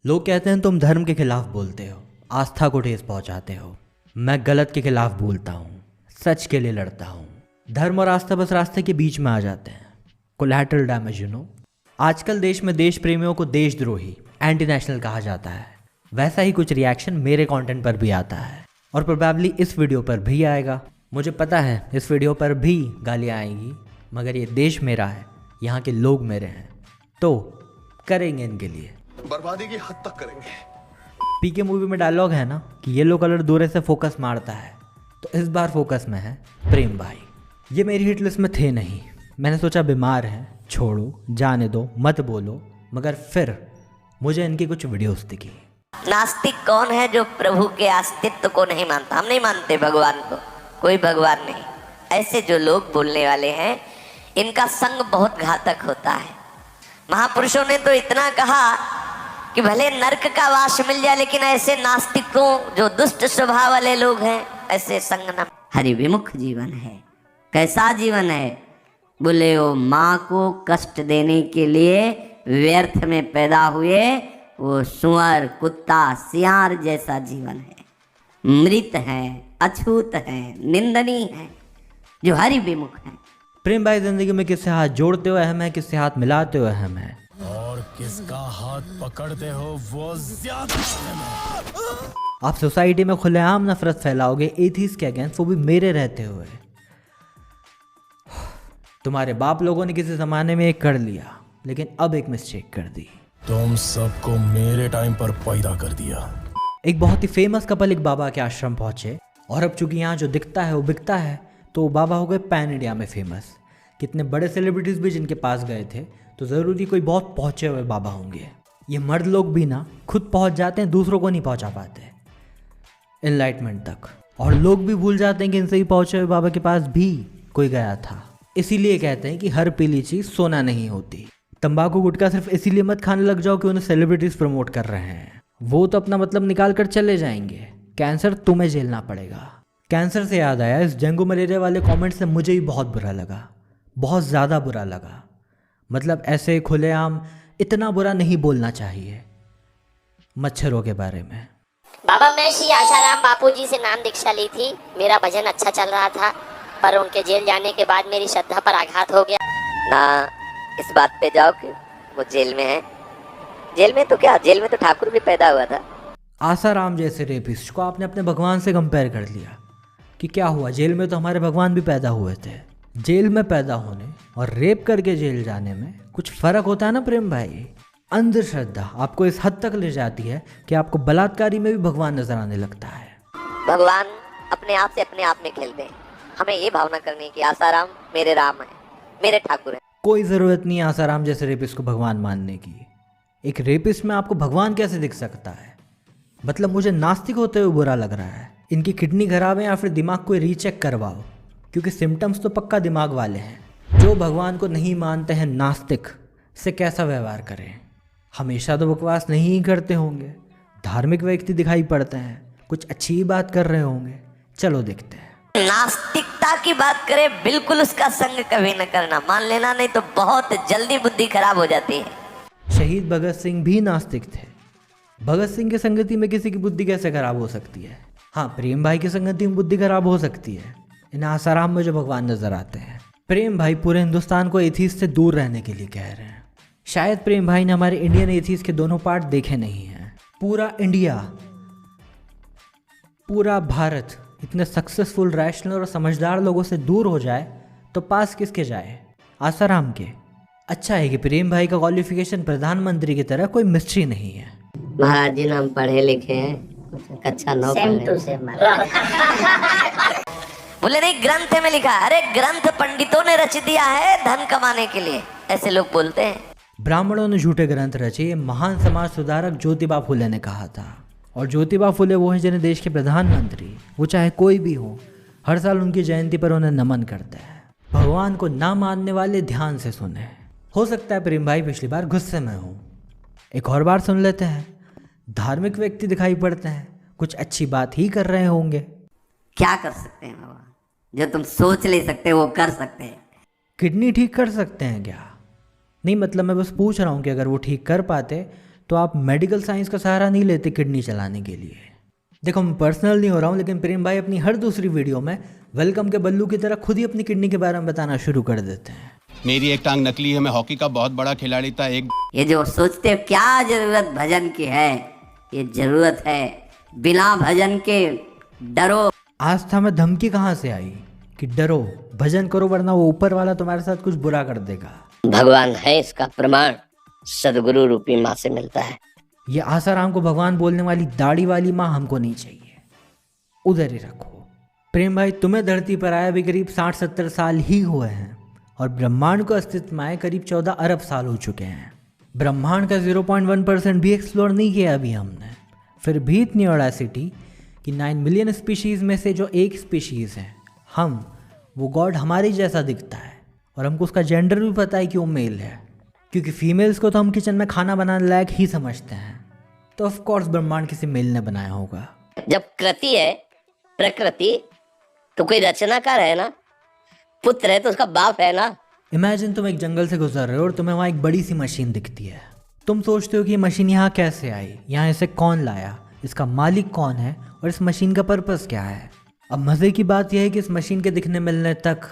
लोग कहते हैं तुम धर्म के खिलाफ बोलते हो, आस्था को ठेस पहुंचाते हो। मैं गलत के खिलाफ बोलता हूँ, सच के लिए लड़ता हूँ। धर्म और आस्था बस रास्ते के बीच में आ जाते हैं। कोलैटरल डैमेज आजकल देश में देश प्रेमियों को देशद्रोही, एंटी नेशनल कहा जाता है। वैसा ही कुछ रिएक्शन मेरे कंटेंट पर भी आता है और प्रोबेबली इस वीडियो पर भी आएगा। मुझे पता है इस वीडियो पर भी गालियाँ आएंगी, मगर ये देश मेरा है, यहाँ के लोग मेरे हैं, तो करेंगे इनके लिए, बर्बादी की हद तक करेंगे। पीके मूवी में डायलॉग है ना कि येलो कलर दूर से फोकस मारता है, तो इस बार फोकस में है प्रेम भाई। ये मेरी हिट लिस्ट में थे नहीं, मैंने सोचा बीमार हैं, छोड़ो, जाने दो, मत बोलो, मगर फिर मुझे इनकी कुछ वीडियोस दिखी। नास्तिक कौन है जो प्रभु के अस्तित्व को नहीं मानता? हम नहीं मानते भगवान को, कोई भगवान नहीं। ऐसे जो लोग बोलने वाले हैं, इनका संग बहुत घातक होता है। महापुरुषों ने तो इतना कहा कि भले नरक का वास मिल जाए, लेकिन ऐसे नास्तिकों जो दुष्ट स्वभाव वाले लोग हैं, ऐसे संग न। हरि विमुख जीवन है। कैसा जीवन है? बोले वो माँ को कष्ट देने के लिए व्यर्थ में पैदा हुए, वो सुअर, कुत्ता, सियार जैसा जीवन है। मृत है, अछूत है, निंदनीय है, जो हरि विमुख है। प्रेम भाई जिंदगी में किससे हाथ जोड़ते हो अहम है, किससे हाथ मिलाते हो अहम है, और किसका हाथ पकड़ते हो वो ज्यादा अहम है। आप सोसाइटी में खुलेआम नफरत फैलाओगे एथीस्ट के अगेंस्ट, वो भी मेरे रहते हुए। तुम्हारे बाप लोगों ने किसी जमाने में एक कर लिया, लेकिन अब एक मिस्टेक कर दी। तुम सबको मेरे टाइम पर पैदा कर दिया। एक बहुत ही फेमस कपल एक बाबा के आश्रम पहुंचे, और अब चूंकि यहाँ जो दिखता है वो बिकता है, तो बाबा हो गए पैन इंडिया में फेमस। कितने बड़े सेलिब्रिटीज भी जिनके पास गए थे, तो ज़रूरी कोई बहुत पहुँचे हुए बाबा होंगे। ये मर्द लोग भी ना खुद पहुँच जाते हैं, दूसरों को नहीं पहुँचा पाते एनलाइटमेंट तक, और लोग भी भूल जाते हैं कि इनसे ही पहुँचे हुए बाबा के पास भी कोई गया था। इसीलिए कहते हैं कि हर पीली चीज़ सोना नहीं होती। तंबाकू गुटखा सिर्फ इसीलिए मत खाने लग जाओ कि उन्हें सेलिब्रिटीज प्रमोट कर रहे हैं, वो तो अपना मतलब निकाल कर चले जाएंगे। कैंसर तुम्हें झेलना पड़ेगा। कैंसर से याद आया, इस डेंगू मलेरिया वाले कमेंट से मुझे ही बहुत बुरा लगा, बहुत ज़्यादा बुरा लगा। मतलब ऐसे खुलेआम इतना बुरा नहीं बोलना चाहिए मच्छरों के बारे में। बाबा, मैं श्री आशाराम बापू जी से नाम दीक्षा ली थी। मेरा भजन अच्छा चल रहा था, पर उनके जेल जाने के बाद मेरी श्रद्धा पर आघात हो गया। ना इस बात पे जाओ कि वो जेल में है। जेल में तो क्या, जेल में तो ठाकुर भी पैदा हुआ था। आसाराम जैसे रेपिस्ट को आपने अपने भगवान से कंपेयर कर लिया कि क्या हुआ, जेल में तो हमारे भगवान भी पैदा हुए थे। जेल में पैदा होने और रेप करके जेल जाने में कुछ फ़र्क होता है ना प्रेम भाई। अंधश्रद्धा आपको इस हद तक ले जाती है कि आपको बलात्कारी में भी भगवान नजर आने लगता है। भगवान अपने आप से अपने आप में खेलते हैं। हमें ये भावना करनी है कि आसाराम मेरे राम है, मेरे ठाकुर है। कोई ज़रूरत नहीं है आसाराम जैसे रेपिस्ट को भगवान मानने की। एक रेपिस्ट में आपको भगवान कैसे दिख सकता है? मतलब मुझे नास्तिक होते हुए बुरा लग रहा है। इनकी किडनी खराब है या फिर दिमाग को रीचेक करवाओ, क्योंकि सिम्टम्स तो पक्का दिमाग वाले हैं। जो भगवान को नहीं मानते हैं नास्तिक से कैसा व्यवहार करें? हमेशा तो बकवास नहीं ही करते होंगे, धार्मिक व्यक्ति दिखाई पड़ते हैं, कुछ अच्छी ही बात कर रहे होंगे। चलो देखते हैं। नास्तिकता की बात करें, बिल्कुल उसका संग कभी न करना, मान लेना, नहीं तो बहुत जल्दी बुद्धि खराब हो जाती है। शहीद भगत सिंह भी नास्तिक थे। भगत सिंह की संगति में किसी की बुद्धि कैसे खराब हो सकती है? हाँ, प्रेम भाई की संगति में बुद्धि खराब हो सकती है, इन आसाराम में जो भगवान नजर आते हैं। प्रेम भाई पूरे हिंदुस्तान को एथीस्ट से दूर रहने के लिए कह रहे हैं। शायद प्रेम भाई ने हमारे इंडियन एथीस्ट के दोनों पार्ट देखे नहीं हैं। पूरा इंडिया, पूरा भारत इतने सक्सेसफुल, रैशनल और समझदार लोगों से दूर हो जाए तो पास किसके जाए? आसाराम के। अच्छा है कि प्रेम भाई का क्वालिफिकेशन प्रधानमंत्री की तरह कोई मिस्ट्री नहीं है। महाराज जी हम पढ़े लिखे हैं, कक्षा 9 बोले नहीं, ग्रंथ में लिखा। अरे ग्रंथ पंडितों ने रच दिया है धन कमाने के लिए, ऐसे लोग बोलते हैं। ब्राह्मणों ने झूठे ग्रंथ रचे, ये महान समाज सुधारक ज्योतिबा फुले ने कहा था। और ज्योतिबा फुले वो हैं जिन्हें देश के प्रधानमंत्री, वो चाहे कोई भी हो, हर साल उनकी जयंती पर उन्हें नमन करते हैं। भगवान को ना मानने वाले ध्यान से सुने। हो सकता है प्रेम भाई पिछली बार गुस्से में हो, एक और बार सुन लेते हैं। धार्मिक व्यक्ति दिखाई पड़ते हैं, कुछ अच्छी बात ही कर रहे होंगे। क्या कर सकते हैं भगवान? जो तुम सोच ले सकते हो वो कर सकते हैं। किडनी ठीक कर सकते हैं क्या? नहीं, मतलब मैं बस पूछ रहा हूँ कि अगर वो ठीक कर पाते तो आप मेडिकल साइंस का सहारा नहीं लेते किडनी चलाने के लिए। देखो मैं पर्सनल नहीं हो रहा हूँ, लेकिन प्रेम भाई अपनी हर दूसरी वीडियो में वेलकम के बल्लू की तरह खुद ही अपनी किडनी के बारे में बताना शुरू कर देते हैं। मेरी एक टांग नकली है, मैं हॉकी का बहुत बड़ा खिलाड़ी था। एक ये जो सोचते हो क्या जरूरत भजन की है, ये जरूरत है बिना भजन के डरो। आस्था में धमकी कहाँ से आई कि डरो, भजन करो वरना वो ऊपर वाला तुम्हारे साथ कुछ बुरा कर देगा। भगवान है इसका प्रमाण सदगुरु रूपी माँ से मिलता है। ये आसाराम को भगवान बोलने वाली दाढ़ी वाली माँ हमको नहीं चाहिए, उधर ही रखो। प्रेम भाई तुम्हें धरती पर आया भी करीब 60-70 साल ही हुए हैं और ब्रह्मांड को अस्तित्व में आए करीब 14 अरब साल हो चुके हैं। ब्रह्मांड का 0.1% भी एक्सप्लोर नहीं किया अभी हमने। फिर भी इतनी ऑडेसिटी कि 9 मिलियन स्पीशीज़ में से जो एक स्पीशीज़ है हम, वो गॉड हमारे जैसा दिखता है और हमको उसका जेंडर भी पता है कि वो मेल है, क्योंकि फीमेल्स को तो हम किचन में खाना बनाने लायक ही समझते हैं। तो ऑफ कोर्स ब्रह्मांड किसी मेल ने बनाया होगा। जब कृति है प्रकृति तो कोई रचनाकार है ना, पुत्र है तो उसका बाप है ना। इमेजिन तुम एक जंगल से गुजर रहे हो और तुम्हें वहाँ एक बड़ी सी मशीन दिखती है। तुम सोचते हो कि ये मशीन यहाँ कैसे आई, यहाँ इसे कौन लाया, इसका मालिक कौन है और इस मशीन का पर्पस क्या है। अब मज़े की बात यह है कि इस मशीन के दिखने मिलने तक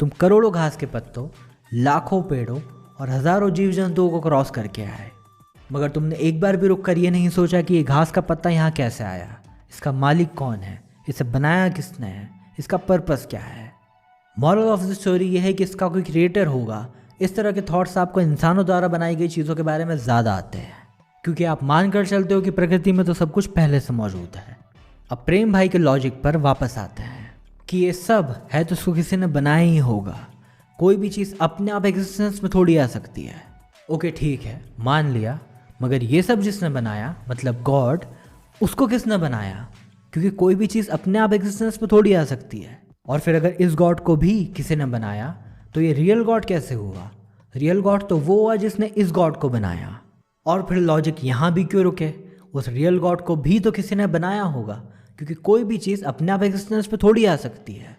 तुम करोड़ों घास के पत्तों, लाखों पेड़ों और हज़ारों जीव जंतुओं को क्रॉस करके आए, मगर तुमने एक बार भी रुक कर ये नहीं सोचा कि ये घास का पत्ता यहाँ कैसे आया, इसका मालिक कौन है, इसे बनाया किसने है, इसका पर्पस क्या है। मॉरल ऑफ द स्टोरी ये है कि इसका कोई क्रिएटर होगा। इस तरह के थॉट्स आपको इंसानों द्वारा बनाई गई चीज़ों के बारे में ज़्यादा आते हैं, क्योंकि आप मान कर चलते हो कि प्रकृति में तो सब कुछ पहले से मौजूद है। अब प्रेम भाई के लॉजिक पर वापस आते हैं कि ये सब है तो उसको किसी ने बनाया ही होगा। कोई भी चीज़ अपने आप एग्जिस्टेंस में थोड़ी आ सकती है। ओके ठीक है, मान लिया, मगर ये सब जिसने बनाया मतलब गॉड, उसको किसने बनाया? क्योंकि कोई भी चीज़ अपने आप एग्जिस्टेंस में थोड़ी आ सकती है। और फिर अगर इस गॉड को भी किसी ने बनाया तो ये रियल गॉड कैसे हुआ? रियल गॉड तो वो हुआ जिसने इस गॉड को बनाया। और फिर लॉजिक यहाँ भी क्यों रुके? उस रियल गॉड को भी तो किसी ने बनाया होगा, क्योंकि कोई भी चीज़ अपने आप एग्जिस्टेंस पे थोड़ी आ सकती है।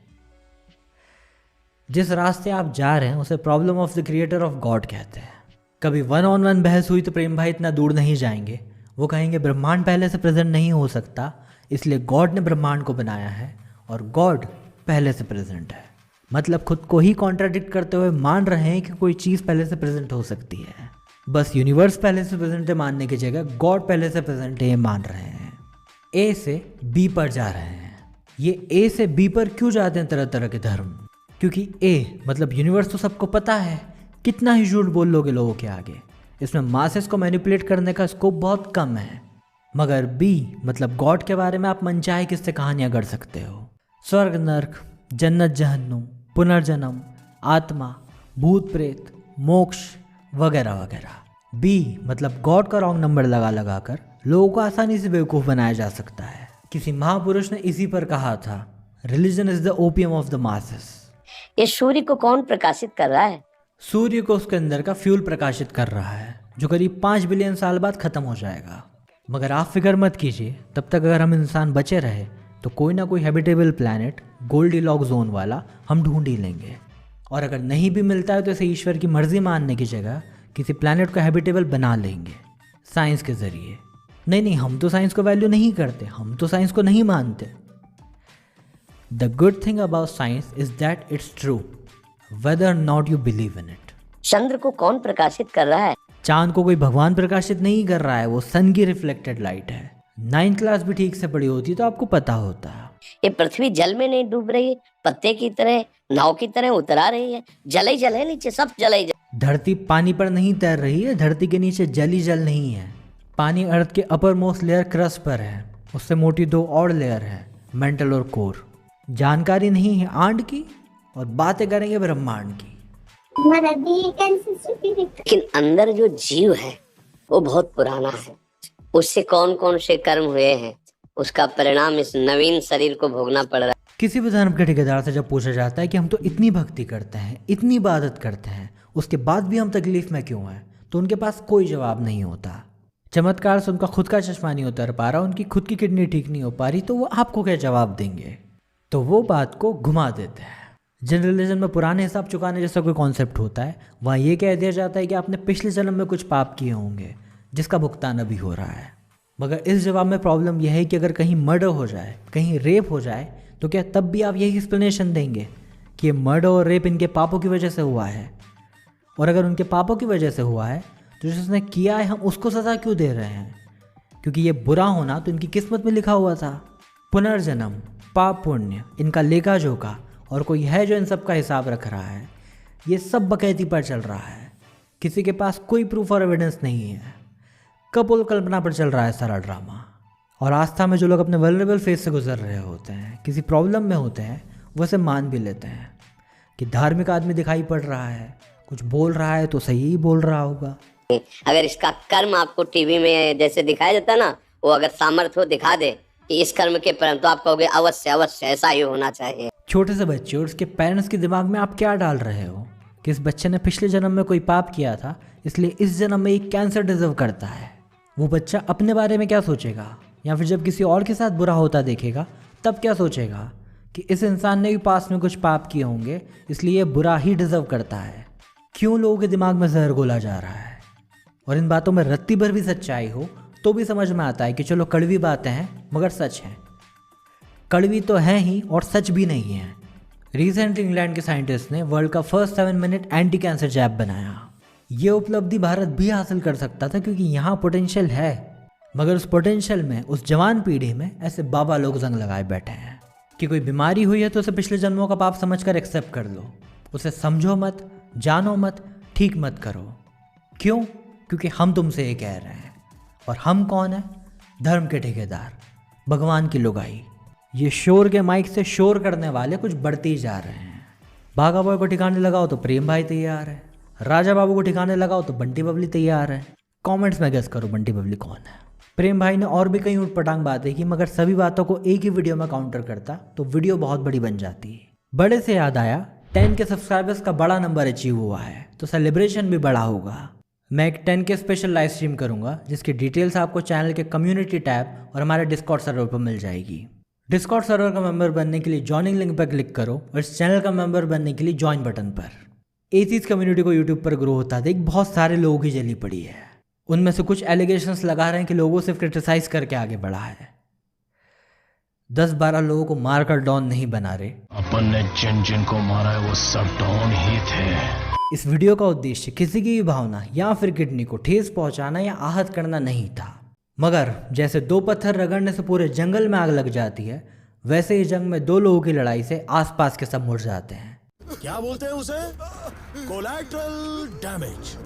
जिस रास्ते आप जा रहे हैं उसे problem of the creator of God कहते हैं। कभी 1-on-1 बहस हुई तो प्रेम भाई इतना दूर नहीं जाएंगे। वो कहेंगे ब्रह्मांड पहले से प्रेजेंट नहीं हो सकता, इसलिए गॉड ने ब्रह्मांड को बनाया है और गॉड पहले से प्रेजेंट है। मतलब खुद को ही कॉन्ट्राडिक्ट करते हुए मान रहे हैं कि कोई चीज़ पहले से प्रेजेंट हो सकती है। बस यूनिवर्स पहले से प्रेजेंट है मानने की जगह गॉड पहले से प्रेजेंट है ये मान रहे हैं। ए से बी पर जा रहे हैं। ये ए से बी पर क्यों जाते हैं तरह तरह के धर्म? क्योंकि ए मतलब यूनिवर्स तो सबको पता है, कितना ही झूठ बोल लोगे लोगों के आगे, इसमें मासेस को मैनिपुलेट करने का स्कोप बहुत कम है। मगर बी मतलब गॉड के बारे में आप मनचाहे किससे कहानियाँ गढ़ सकते हो। स्वर्ग नर्क, जन्नत जहन्नुम, पुनर्जन्म, आत्मा, भूत प्रेत, मोक्ष वगैरह वगैरह। बी मतलब गॉड का रॉन्ग नंबर लगा लगा कर लोगों को आसानी से बेवकूफ़ बनाया जा सकता है। किसी महापुरुष ने इसी पर कहा था, religion is the opium of the masses. ये सूर्य को कौन प्रकाशित कर रहा है? सूर्य को उसके अंदर का फ्यूल प्रकाशित कर रहा है, जो करीब 5 बिलियन साल बाद ख़त्म हो जाएगा। मगर आप फिक्र मत कीजिए, तब तक अगर हम इंसान बचे रहे तो कोई ना कोई हैबिटेबल प्लैनेट गोल्डीलॉक जोन वाला हम ढूंढ ही लेंगे। और अगर नहीं भी मिलता है तो इसे ईश्वर की मर्जी मानने की जगह किसी प्लैनेट को हैबिटेबल बना लेंगे साइंस के ज़रिए। नहीं, हम तो साइंस को वैल्यू नहीं करते, हम तो साइंस को नहीं मानते। The good thing about science is that it's true whether not you believe in it. चंद्र को कौन प्रकाशित कर रहा है? चांद को कोई भगवान प्रकाशित नहीं कर रहा है, वो सन की रिफ्लेक्टेड लाइट है। 9th क्लास भी ठीक से पढ़ी होती तो आपको पता होता। ये पृथ्वी जल में नहीं डूब रही है, पत्ते की तरह, नाव की तरह उतरा रही है, जल ही जल है नीचे, सब जल ही जल। धरती पानी पर नहीं तैर रही है, धरती के नीचे जल ही जल नहीं है। पानी अर्थ के अपर मोस्ट लेयर क्रस्ट पर है, उससे मोटी 2 और लेयर है, मेंटल और कोर। जानकारी नहीं है आंड की और बातें करेंगे ब्रह्मांड की। लेकिन अंदर जो जीव है वो बहुत पुराना है, उससे कौन कौन से कर्म हुए हैं, उसका परिणाम इस नवीन शरीर को भोगना पड़ रहा है। किसी भी धर्म के ठेकेदार से जब पूछा जाता है कि हम तो इतनी भक्ति करते हैं, इतनी इबादत करते हैं, उसके बाद भी हम तकलीफ में क्यों हैं, तो उनके पास कोई जवाब नहीं होता। चमत्कार से उनका खुद का चश्मा नहीं उतर पा रहा, उनकी खुद की किडनी ठीक नहीं हो पा रही, तो वो आपको क्या जवाब देंगे? तो वो बात को घुमा देते हैं। जिन रिलीजन में पुराने हिसाब चुकाने जैसा कोई कॉन्सेप्ट होता है, वहाँ ये कह दिया जाता है कि आपने पिछले जन्म में कुछ पाप किए होंगे, जिसका भुगतान अभी हो रहा है। मगर इस जवाब में प्रॉब्लम यह है कि अगर कहीं मर्डर हो जाए, कहीं रेप हो जाए, तो क्या तब भी आप यही एक्सप्लेनेशन देंगे कि ये मर्डर और रेप इनके पापों की वजह से हुआ है? और अगर उनके पापों की वजह से हुआ है तो जिसने किया है हम उसको सज़ा क्यों दे रहे हैं? क्योंकि ये बुरा होना तो इनकी किस्मत में लिखा हुआ था। पुनर्जन्म, पाप पुण्य, इनका लेखा जोखा, और कोई है जो इन सब का हिसाब रख रहा है। ये सब बकैती पर चल रहा है, किसी के पास कोई प्रूफ और एविडेंस नहीं है। कपोल कल्पना पर चल रहा है सारा ड्रामा। और आस्था में जो लोग अपने वल्नरेबल फेज से गुजर रहे होते हैं, किसी प्रॉब्लम में होते हैं, वो इसे मान भी लेते हैं कि धार्मिक आदमी दिखाई पड़ रहा है, कुछ बोल रहा है तो सही ही बोल रहा होगा। अगर इसका कर्म आपको टीवी में जैसे दिखाया जाता है ना, वो अगर सामर्थ्य हो दिखा दे कि इस कर्म के परम, तो आप कहोगे अवश्य अवश्य ऐसा ही होना चाहिए। छोटे से बच्चे और उसके पेरेंट्स के दिमाग में आप क्या डाल रहे हो कि इस बच्चे ने पिछले जन्म में कोई पाप किया था, इसलिए इस जन्म में एक कैंसर डिजर्व करता है। वो बच्चा अपने बारे में क्या सोचेगा? या फिर जब किसी और के साथ बुरा होता देखेगा तब क्या सोचेगा कि इस इंसान ने भी पास में कुछ पाप किए होंगे, इसलिए ये बुरा ही डिजर्व करता है। क्यों लोगों के दिमाग में जहर घोला जा रहा है? और इन बातों में रत्ती भर भी सच्चाई हो तो भी समझ में आता है कि चलो कड़वी बातें हैं मगर सच हैं। कड़वी तो है ही और सच भी नहीं है। रिसेंटली इंग्लैंड के साइंटिस्ट ने वर्ल्ड का फर्स्ट 7 मिनट एंटी कैंसर जैब बनाया। ये उपलब्धि भारत भी हासिल कर सकता था क्योंकि यहाँ पोटेंशियल है, मगर उस पोटेंशियल में, उस जवान पीढ़ी में ऐसे बाबा लोग जंग लगाए बैठे हैं कि कोई बीमारी हुई है तो उसे पिछले जन्मों का पाप समझकर एक्सेप्ट कर लो, उसे समझो मत, जानो मत, ठीक मत करो। क्यों? क्योंकि हम तुमसे ये कह रहे हैं। और हम कौन है? धर्म के ठेकेदार, भगवान की लुगाई। ये शोर के माइक से शोर करने वाले कुछ बढ़ते ही जा रहे हैं। बाघा बॉय को ठिकाने लगाओ तो प्रेम भाई तैयार है, राजा बाबू को ठिकाने लगाओ तो बंटी बबली तैयार है। कमेंट्स में गेस करो बंटी बबली कौन है। प्रेम भाई ने और भी कई ऊटपटांग बातें की, मगर सभी बातों को एक ही वीडियो में काउंटर करता तो वीडियो बहुत बड़ी बन जाती। बड़े से याद आया, 10 के सब्सक्राइबर्स का बड़ा नंबर अचीव हुआ है तो सेलिब्रेशन भी बड़ा होगा। मैं एक 10 के स्पेशल लाइव स्ट्रीम करूंगा जिसकी डिटेल्स आपको चैनल के कम्युनिटी टैब और हमारे डिस्कॉर्ड सर्वर पर मिल जाएगी। डिस्कॉर्ड सर्वर का मेंबर बनने के लिए जॉइनिंग लिंक पर क्लिक करो और इस चैनल का मेंबर बनने के लिए ज्वाइन बटन पर। एथीस्ट कम्युनिटी को यूट्यूब पर ग्रो होता देख बहुत सारे लोगों की जली पड़ी है। उनमें से कुछ एलिगेशंस लगा रहे हैं कि लोगों से क्रिटिसाइज करके आगे बढ़ा है। 10-12 लोगों को मारकर डॉन नहीं बना रहे। अपन ने जिन जिन को मारा है वो सब डॉन ही थे। इस वीडियो का उद्देश्य किसी की भी भावना या फिर किडनी को ठेस पहुंचाना या आहत करना नहीं था, मगर जैसे 2 पत्थर रगड़ने से पूरे जंगल में आग लग जाती है, वैसे ही जंग में 2 लोगों की लड़ाई से आसपास के सब मुड़ जाते हैं। क्या बोलते हैं उसे? Collateral damage.